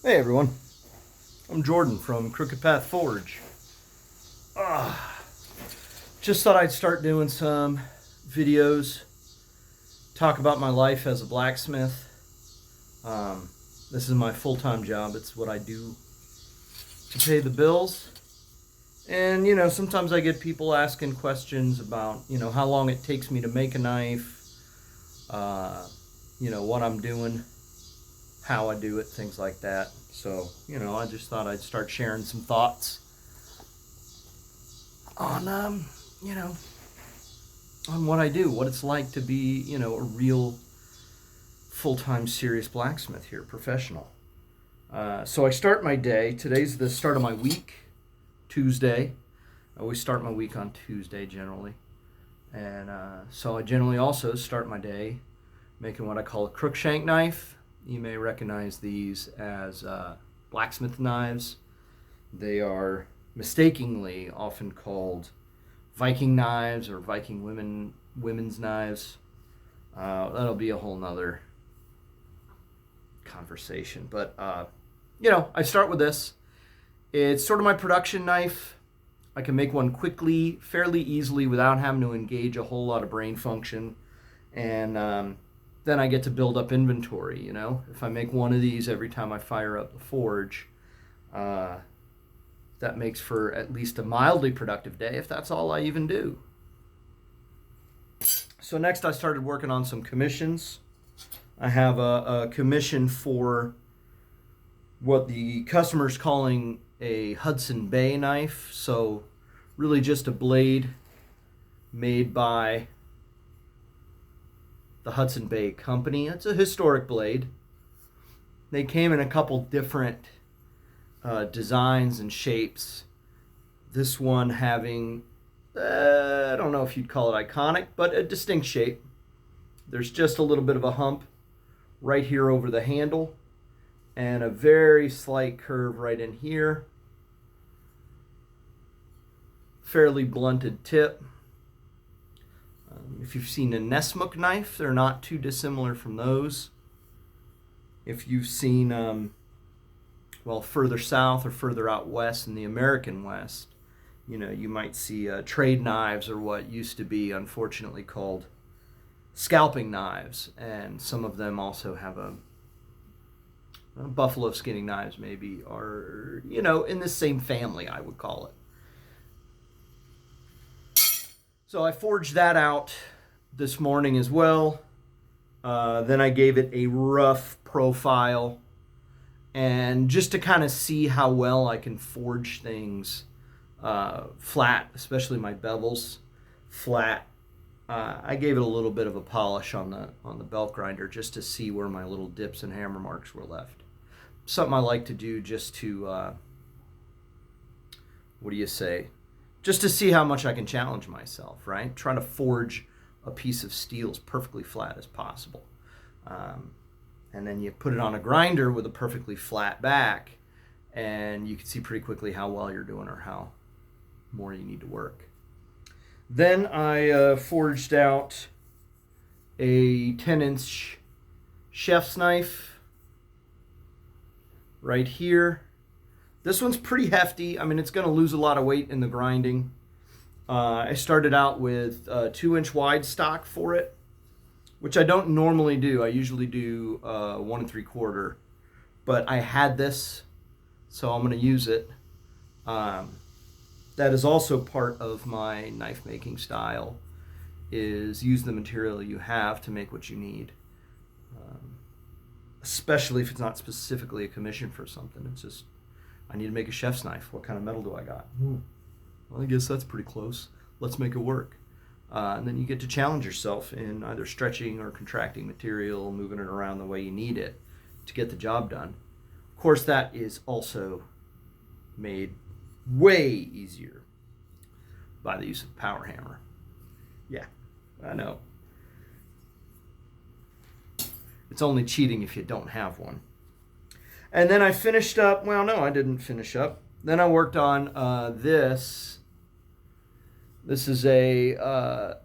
Hey everyone, I'm Jordan from Crooked Path Forge. Just thought I'd start doing some videos, talk about my life as a blacksmith. Um, this is my full-time job. It's what I do to pay the bills. And sometimes I get people asking questions about how long it takes me to make a knife, uh, what I'm doing, how I do it, things like that. So I just thought I'd start sharing some thoughts on you know on what I do, what it's like to be a real full-time serious blacksmith here, professional. So I start my day. Today's the start of my week, Tuesday. I always start my week on Tuesday generally, and so I generally also start my day making what I call a crook shank knife. You may recognize these as blacksmith knives. They are mistakenly often called Viking knives or Viking women's knives. That'll be a whole nother conversation. But I start with this. It's sort of my production knife. I can make one quickly, fairly easily, without having to engage a whole lot of brain function, and then I get to build up inventory. If I make one of these every time I fire up the forge, that makes for at least a mildly productive day, if that's all I even do. So next I started working on some commissions. I have a commission for what the customer's calling a Hudson Bay knife. So really just a blade made by the Hudson Bay Company. It's a historic blade. They came in a couple different designs and shapes. This one having, I don't know if you'd call it iconic, but a distinct shape. There's just a little bit of a hump right here over the handle, and a very slight curve right in here. Fairly blunted tip. If you've seen a Nessmuk knife, they're not too dissimilar from those. If you've seen, further south or further out west in the American West, you might see trade knives, or what used to be unfortunately called scalping knives. And some of them also have a buffalo skinning knives, maybe, are, in the same family, I would call it. So I forged that out this morning as well. Then I gave it a rough profile, and just to kind of see how well I can forge things flat, especially my bevels flat. I gave it a little bit of a polish on the belt grinder just to see where my little dips and hammer marks were left. Something I like to do just to what do you say? Just to see how much I can challenge myself, right? Trying to forge a piece of steel as perfectly flat as possible. And then you put it on a grinder with a perfectly flat back, and you can see pretty quickly how well you're doing or how more you need to work. Then I forged out a 10-inch chef's knife right here. This one's pretty hefty. I mean, it's going to lose a lot of weight in the grinding. I started out with 2-inch wide stock for it, which I don't normally do. I usually do 1 3/4, but I had this, so I'm going to use it. That is also part of my knife making style, is use the material you have to make what you need. Especially if it's not specifically a commission for something. It's just, I need to make a chef's knife. What kind of metal do I got? Well, I guess that's pretty close. Let's make it work. And then you get to challenge yourself in either stretching or contracting material, moving it around the way you need it to get the job done. Of course, that is also made way easier by the use of power hammer. Yeah, I know. It's only cheating if you don't have one. And then I finished up, well, no, I didn't finish up. Then I worked on this. This is a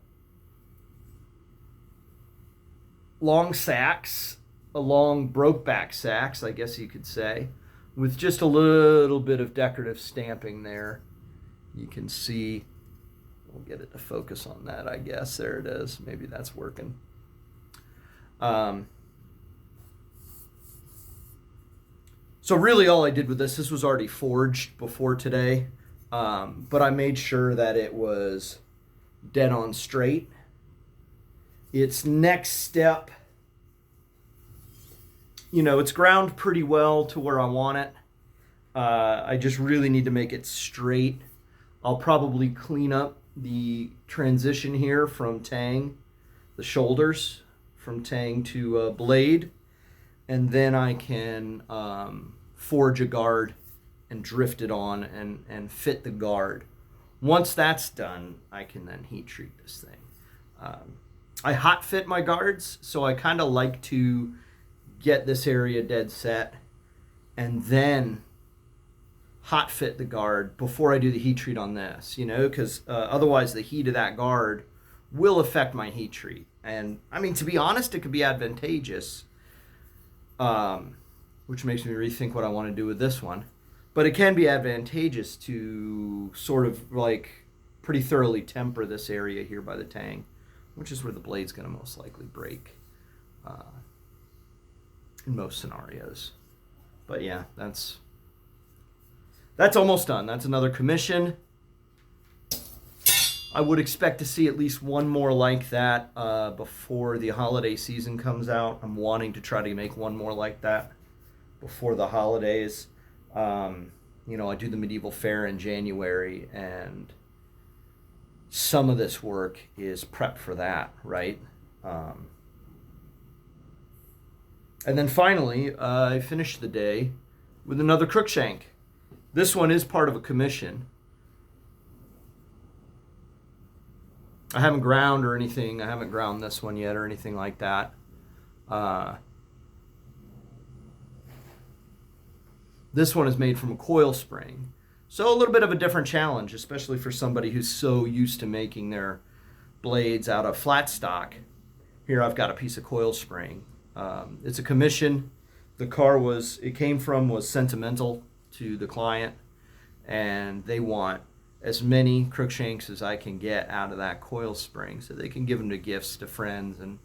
long sax, a long broke back sax, I guess you could say. with just a little bit of decorative stamping there. You can see, we'll get it to focus on that, I guess. There it is. Maybe that's working. So really all I did with this was already forged before today, but I made sure that it was dead on straight. Its next step, it's ground pretty well to where I want it. I just really need to make it straight. I'll probably clean up the transition here from tang, the shoulders, from tang to blade, and then I can forge a guard and drift it on and fit the guard. Once that's done, I can then heat treat this thing. I hot fit my guards, so I kind of like to get this area dead set and then hot fit the guard before I do the heat treat on this, because otherwise the heat of that guard will affect my heat treat. And I mean, to be honest, it could be advantageous, which makes me rethink what I want to do with this one. But it can be advantageous to sort of like pretty thoroughly temper this area here by the tang, which is where the blade's going to most likely break in most scenarios. But yeah, that's almost done. That's another commission. I would expect to see at least one more like that before the holiday season comes out. I'm wanting to try to make one more like that before the holidays. I do the medieval fair in January, and some of this work is prep for that, right? And then finally, I finished the day with another crookshank. This one is part of a commission. I haven't ground or anything. I haven't ground this one yet or anything like that. This one is made from a coil spring. So a little bit of a different challenge, especially for somebody who's so used to making their blades out of flat stock. Here I've got a piece of coil spring. It's a commission. The car was sentimental to the client, and they want as many crookshanks as I can get out of that coil spring so they can give them to gifts to friends and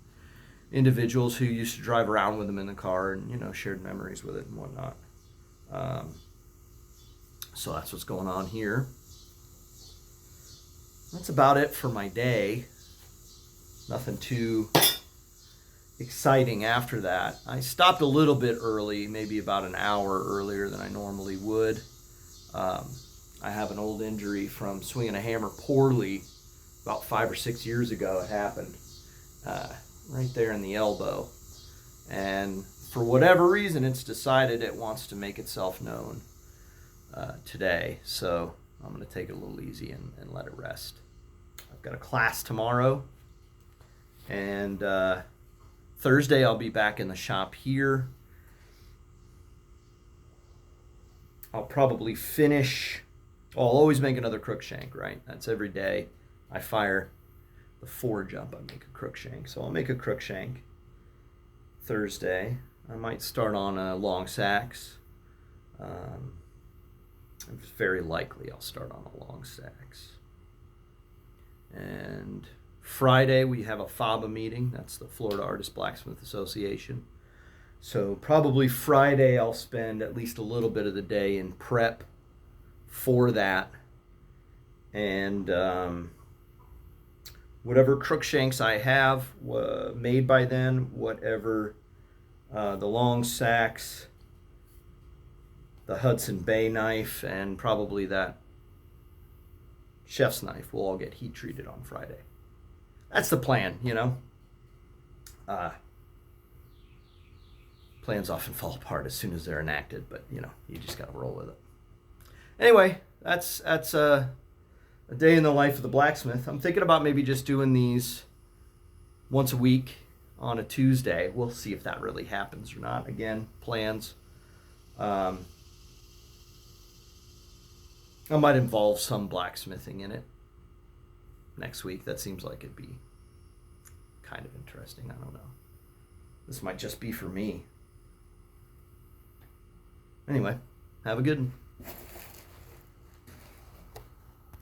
individuals who used to drive around with them in the car and, shared memories with it and whatnot. So that's what's going on here. That's about it for my day. Nothing too exciting after that. I stopped a little bit early, maybe about an hour earlier than I normally would. I have an old injury from swinging a hammer poorly about 5 or 6 years ago. It happened right there in the elbow. And for whatever reason, it's decided it wants to make itself known today. So I'm going to take it a little easy and let it rest. I've got a class tomorrow. And Thursday, I'll be back in the shop here. I'll probably finish. I'll always make another crookshank, right? That's every day. I fire the forge up, I make a crookshank. So I'll make a crookshank Thursday. I might start on a long sax. It's very likely I'll start on a long sax. And Friday we have a FABA meeting. That's the Florida Artist Blacksmith Association. So probably Friday I'll spend at least a little bit of the day in prep for that. And whatever crookshanks I have made by then, whatever the long sax, the Hudson Bay knife, and probably that chef's knife will all get heat treated on Friday. That's the plan, Plans often fall apart as soon as they're enacted, but you just got to roll with it. Anyway, that's a day in the life of the blacksmith. I'm thinking about maybe just doing these once a week on a Tuesday. We'll see if that really happens or not. Again, plans. I might involve some blacksmithing in it next week. That seems like it'd be kind of interesting. I don't know. This might just be for me. Anyway, Have a good one.